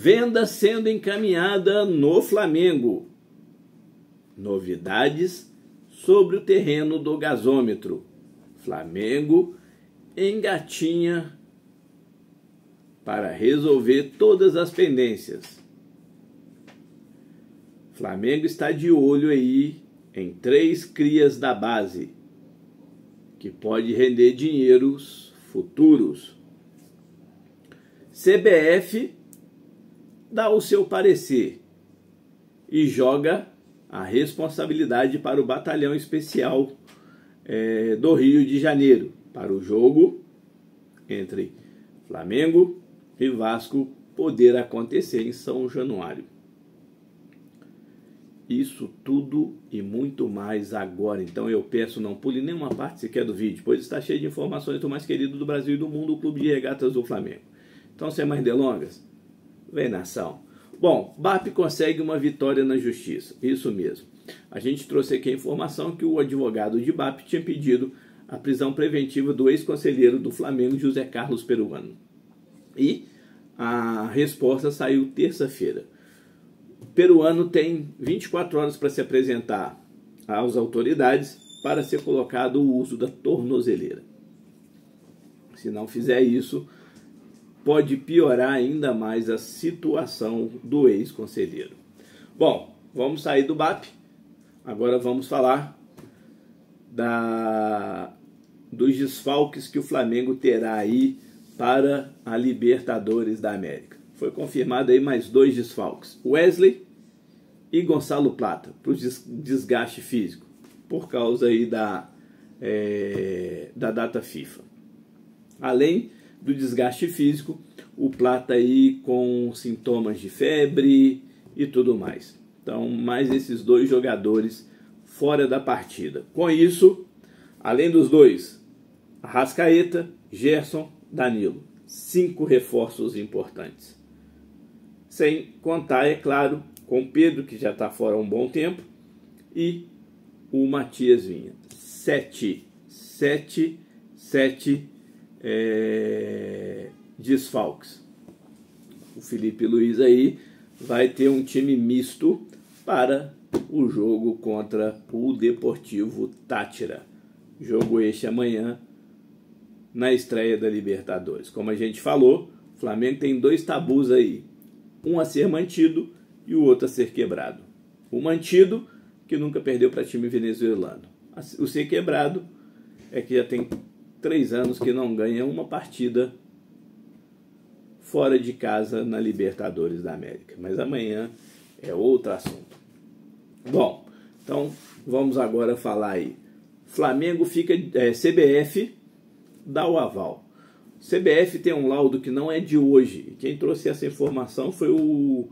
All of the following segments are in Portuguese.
Venda sendo encaminhada no Flamengo. Novidades sobre o terreno do gasômetro. Flamengo engatinha para resolver todas as pendências. Flamengo está de olho aí em 3 crias da base, que pode render dinheiros futuros. CBF dá o seu parecer e joga a responsabilidade para o batalhão especial do Rio de Janeiro, para o jogo entre Flamengo e Vasco poder acontecer em São Januário. Isso tudo e muito mais agora. Então eu peço, não pule nenhuma parte sequer do vídeo, pois está cheio de informações do mais querido do Brasil e do mundo, o Clube de Regatas do Flamengo. Então, sem mais delongas, vem nação. Bom, BAP consegue uma vitória na justiça. Isso mesmo. A gente trouxe aqui a informação que o advogado de BAP tinha pedido a prisão preventiva do ex-conselheiro do Flamengo, José Carlos Peruano. E a resposta saiu terça-feira. Peruano tem 24 horas para se apresentar às autoridades para ser colocado o uso da tornozeleira. Se não fizer isso, pode piorar ainda mais a situação do ex-conselheiro. Bom, vamos sair do BAP. Agora vamos falar dos desfalques que o Flamengo terá aí para a Libertadores da América. Foi confirmado aí mais 2 desfalques. Wesley e Gonçalo Plata, para o desgaste físico, por causa aí da data FIFA. Além do desgaste físico, o Plata aí com sintomas de febre e tudo mais. Então, mais esses 2 jogadores fora da partida. Com isso, além dos 2, Arrascaeta, Gerson, Danilo. 5 reforços importantes. Sem contar, é claro, com Pedro, que já está fora há um bom tempo, e o Matias Vinha. 7 desfalques. O Felipe Luiz aí vai ter um time misto para o jogo contra o Deportivo Táchira. Jogo este amanhã na estreia da Libertadores. Como a gente falou, o Flamengo tem 2 tabus aí. Um a ser mantido e o outro a ser quebrado. O mantido, que nunca perdeu para time venezuelano. O ser quebrado é que já tem 3 anos que não ganha uma partida fora de casa na Libertadores da América. Mas amanhã é outro assunto. Bom, então vamos agora falar aí. Flamengo fica... CBF dá o aval. CBF tem um laudo que não é de hoje. Quem trouxe essa informação foi o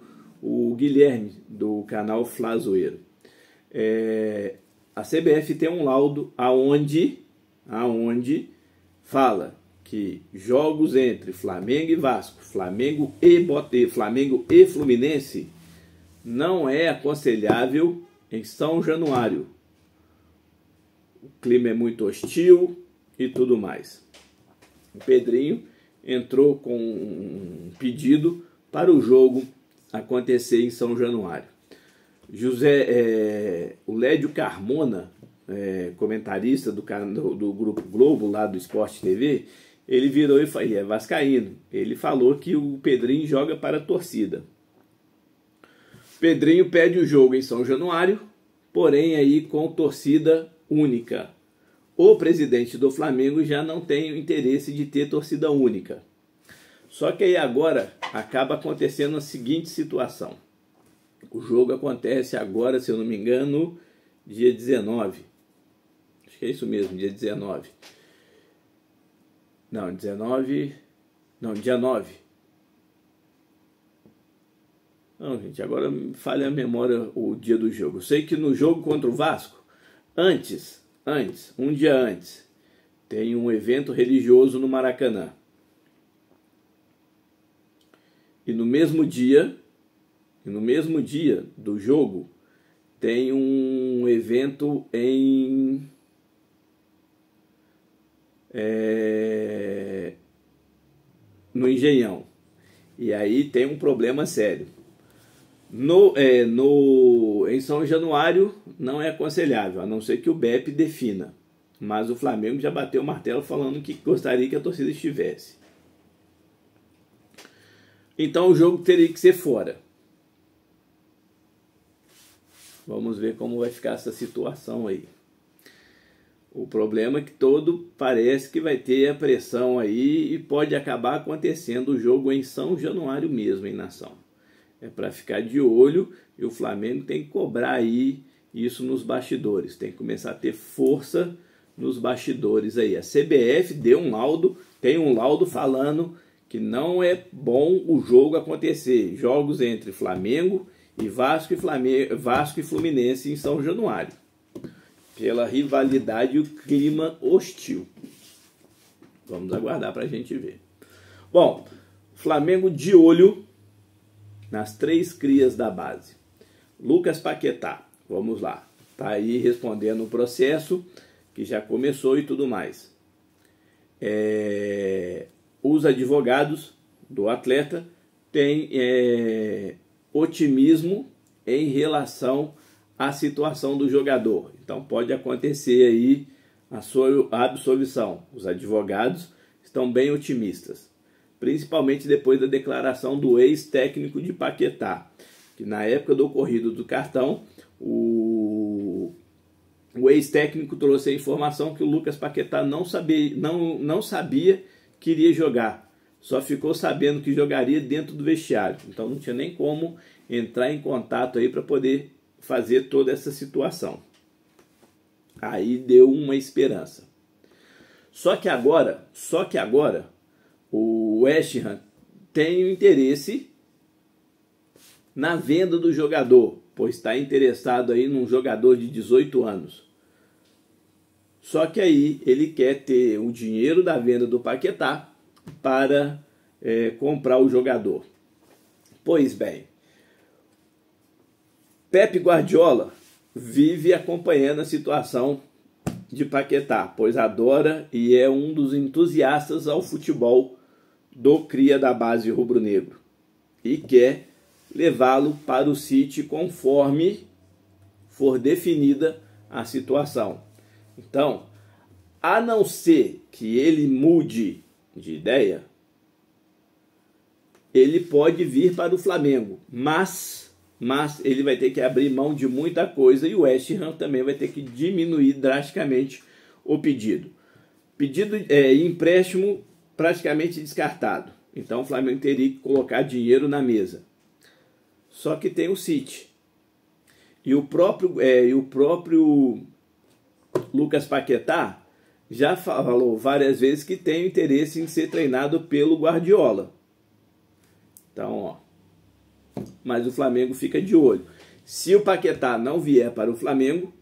Guilherme, do canal Flazoeiro. A CBF tem um laudo aonde fala que jogos entre Flamengo e Vasco, Flamengo e Fluminense não é aconselhável em São Januário. O clima é muito hostil e tudo mais. O Pedrinho entrou com um pedido para o jogo acontecer em São Januário. O Lédio Carmona, comentarista do Grupo Globo, lá do Sport TV, ele virou e falou, é vascaíno, ele falou que o Pedrinho joga para a torcida. Pedrinho pede o jogo em São Januário, porém aí com torcida única. O presidente do Flamengo já não tem o interesse de ter torcida única. Só que aí agora acaba acontecendo a seguinte situação. O jogo acontece agora, se eu não me engano, dia 19. Acho que é isso mesmo, dia 19. Não, 19... Não, dia 9. Não, gente, agora falha a memória o dia do jogo. Eu sei que no jogo contra o Vasco, um dia antes, tem um evento religioso no Maracanã. E no mesmo dia do jogo, tem um evento no Engenhão. E aí tem um problema sério. Em São Januário não é aconselhável, a não ser que o BEP defina. Mas o Flamengo já bateu o martelo falando que gostaria que a torcida estivesse. Então o jogo teria que ser fora. Vamos ver como vai ficar essa situação aí. O problema é que todo parece que vai ter a pressão aí e pode acabar acontecendo o jogo em São Januário mesmo, em Nação. É para ficar de olho e o Flamengo tem que cobrar aí isso nos bastidores. Tem que começar a ter força nos bastidores aí. A CBF deu um laudo, tem um laudo falando que não é bom o jogo acontecer. Jogos entre Flamengo e Vasco e Fluminense em São Januário. Pela rivalidade e o clima hostil. Vamos aguardar para a gente ver. Bom, Flamengo de olho nas 3 crias da base. Lucas Paquetá, vamos lá. Está aí respondendo o processo que já começou e tudo mais. Os advogados do atleta têm otimismo em relação à situação do jogador. Então pode acontecer aí a sua absolvição. Os advogados estão bem otimistas, principalmente depois da declaração do ex-técnico de Paquetá, que na época do ocorrido do cartão, o ex-técnico trouxe a informação que o Lucas Paquetá não sabia que iria jogar. Só ficou sabendo que jogaria dentro do vestiário. Então não tinha nem como entrar em contato aí para poder fazer toda essa situação. Aí deu uma esperança. Só que agora o West Ham tem o interesse na venda do jogador, pois está interessado aí num jogador de 18 anos. Só que aí ele quer ter o dinheiro da venda do Paquetá para comprar o jogador. Pois bem, Pep Guardiola vive acompanhando a situação de Paquetá, pois adora e é um dos entusiastas ao futebol do cria da base rubro-negro e quer levá-lo para o City conforme for definida a situação. Então, a não ser que ele mude de ideia, ele pode vir para o Flamengo, mas ele vai ter que abrir mão de muita coisa e o West Ham também vai ter que diminuir drasticamente o pedido. Empréstimo praticamente descartado. Então o Flamengo teria que colocar dinheiro na mesa. Só que tem o City. E o próprio Lucas Paquetá já falou várias vezes que tem interesse em ser treinado pelo Guardiola. Então, mas o Flamengo fica de olho. Se o Paquetá não vier para o Flamengo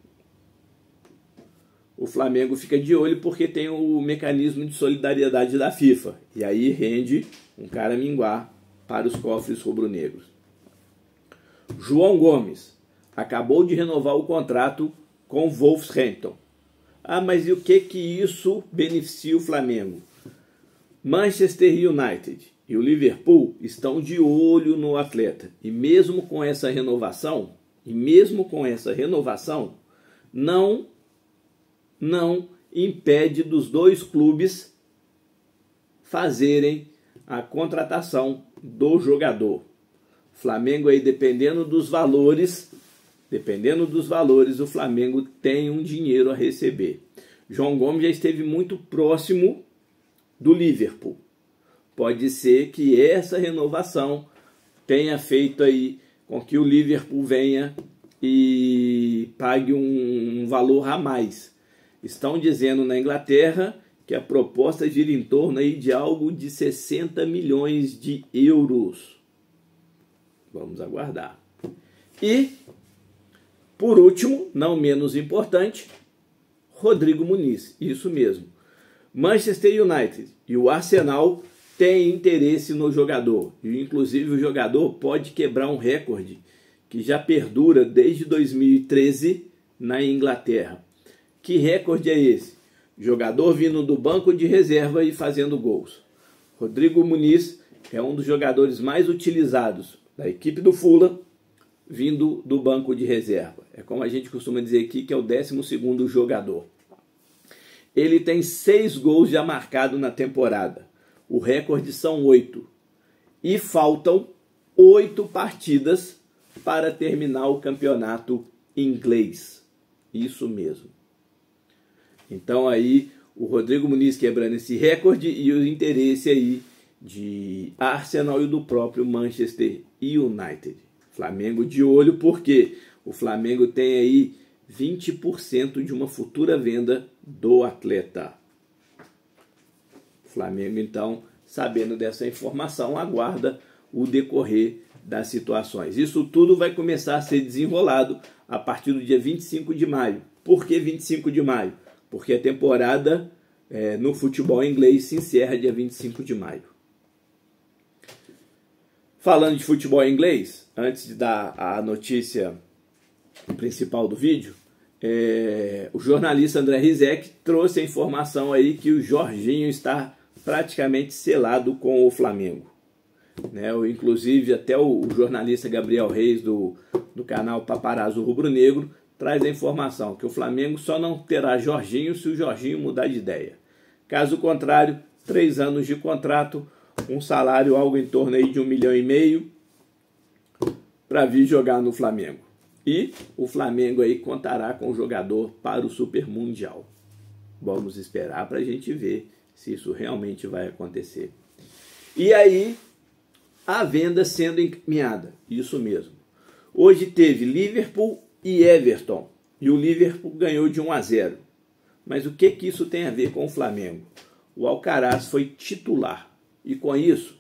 fica de olho porque tem o mecanismo de solidariedade da FIFA. E aí rende um cara minguar para os cofres rubro-negros. João Gomes acabou de renovar o contrato com o Wolverhampton. Mas e o que isso beneficia o Flamengo? Manchester United e o Liverpool estão de olho no atleta. E mesmo com essa renovação, não impede dos 2 clubes fazerem a contratação do jogador. Flamengo aí dependendo dos valores, o Flamengo tem um dinheiro a receber. João Gomes já esteve muito próximo do Liverpool. Pode ser que essa renovação tenha feito aí com que o Liverpool venha e pague um valor a mais. Estão dizendo na Inglaterra que a proposta gira em torno aí de algo de 60 milhões de euros. Vamos aguardar. E, por último, não menos importante, Rodrigo Muniz. Isso mesmo. Manchester United e o Arsenal têm interesse no jogador. E, inclusive, o jogador pode quebrar um recorde que já perdura desde 2013 na Inglaterra. Que recorde é esse? Jogador vindo do banco de reserva e fazendo gols. Rodrigo Muniz é um dos jogadores mais utilizados da equipe do Fulham, vindo do banco de reserva. É como a gente costuma dizer aqui, que é o 12º jogador. Ele tem 6 gols já marcados na temporada. O recorde são 8. E faltam 8 partidas para terminar o campeonato inglês. Isso mesmo. Então aí o Rodrigo Muniz quebrando esse recorde e o interesse aí de Arsenal e do próprio Manchester United. Flamengo de olho, porque o Flamengo tem aí 20% de uma futura venda do atleta. O Flamengo, então, sabendo dessa informação, aguarda o decorrer das situações. Isso tudo vai começar a ser desenrolado a partir do dia 25 de maio. Por que 25 de maio? Porque a temporada no futebol inglês se encerra dia 25 de maio. Falando de futebol inglês, antes de dar a notícia principal do vídeo, o jornalista André Rizek trouxe a informação aí que o Jorginho está praticamente selado com o Flamengo. Inclusive até o jornalista Gabriel Reis do canal Paparazzo Rubro Negro traz a informação que o Flamengo só não terá Jorginho se o Jorginho mudar de ideia. Caso contrário, 3 anos de contrato, um salário algo em torno aí de 1,5 milhão para vir jogar no Flamengo. E o Flamengo aí contará com o jogador para o Super Mundial. Vamos esperar para a gente ver se isso realmente vai acontecer. E aí, a venda sendo encaminhada. Isso mesmo. Hoje teve Liverpool e Everton. E o Liverpool ganhou de 1-0. Mas o que isso tem a ver com o Flamengo? O Alcaraz foi titular. E com isso,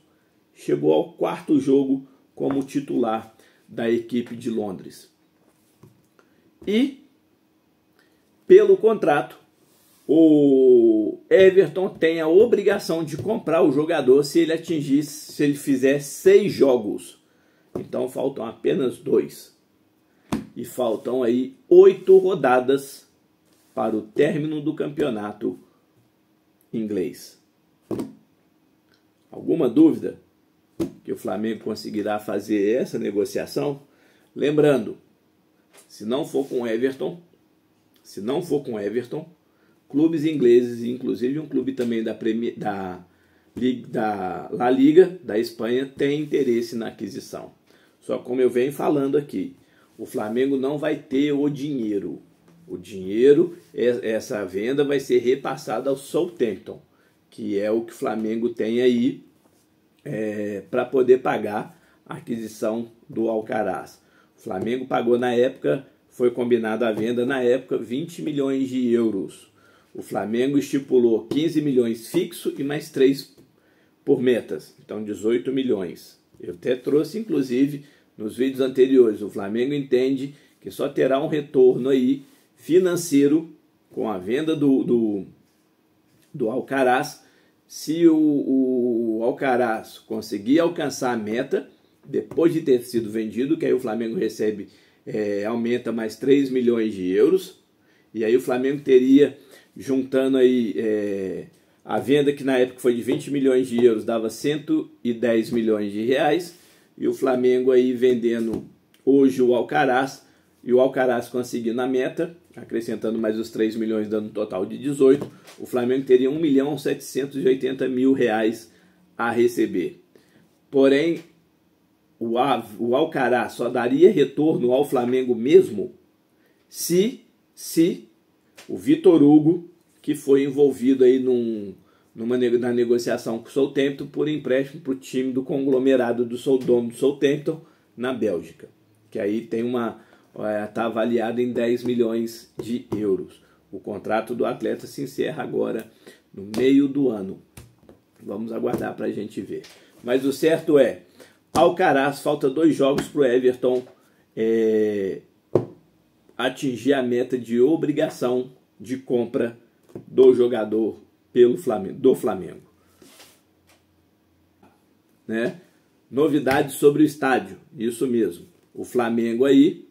chegou ao 4º jogo como titular da equipe de Londres. E, pelo contrato, o Everton tem a obrigação de comprar o jogador se ele fizer 6 jogos. Então faltam apenas 2. E faltam aí 8 rodadas para o término do campeonato inglês. Alguma dúvida que o Flamengo conseguirá fazer essa negociação? Lembrando, se não for com Everton, clubes ingleses, inclusive um clube também da La Liga, da Espanha, tem interesse na aquisição. Só como eu venho falando aqui, o Flamengo não vai ter o dinheiro. O dinheiro, essa venda vai ser repassada ao Southampton, que é o que o Flamengo tem aí para poder pagar a aquisição do Alcaraz. O Flamengo pagou na época, foi combinado a venda na época, 20 milhões de euros. O Flamengo estipulou 15 milhões fixo e mais 3 por metas, então 18 milhões. Eu até trouxe, inclusive, nos vídeos anteriores, o Flamengo entende que só terá um retorno aí financeiro com a venda do Alcaraz se o Alcaraz conseguir alcançar a meta depois de ter sido vendido, que aí o Flamengo recebe, aumenta mais 3 milhões de euros, e aí o Flamengo teria, juntando aí a venda que na época foi de 20 milhões de euros, dava 110 milhões de reais, e o Flamengo aí vendendo hoje o Alcaraz, e o Alcaraz conseguindo a meta, acrescentando mais os 3 milhões, dando um total de 18, o Flamengo teria 1.780.000 reais a receber. Porém, o Alcaraz só daria retorno ao Flamengo mesmo se o Vitor Hugo, que foi envolvido aí na negociação com o Southampton por empréstimo para o time do conglomerado do dono do Southampton na Bélgica, que aí tem está avaliado em 10 milhões de euros. O contrato do atleta se encerra agora no meio do ano. Vamos aguardar para a gente ver. Mas o certo é, Alcaraz, falta 2 jogos para o Everton atingir a meta de obrigação de compra do jogador do Flamengo. Novidades sobre o estádio, isso mesmo. O Flamengo aí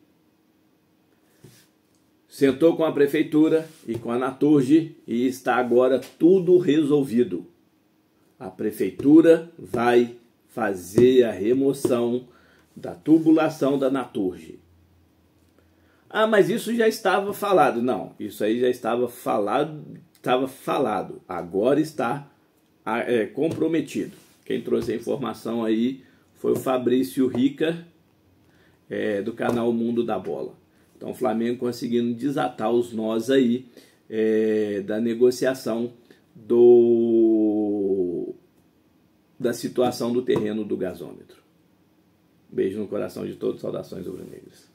sentou com a prefeitura e com a Naturgy e está agora tudo resolvido. A prefeitura vai fazer a remoção da tubulação da Naturgy. Ah, mas isso já estava falado. Não, isso aí já estava falado. Agora está comprometido. Quem trouxe a informação aí foi o Fabrício Rica, do canal Mundo da Bola. Então o Flamengo conseguindo desatar os nós aí da negociação da situação do terreno do gasômetro. Beijo no coração de todos, saudações rubro-negras.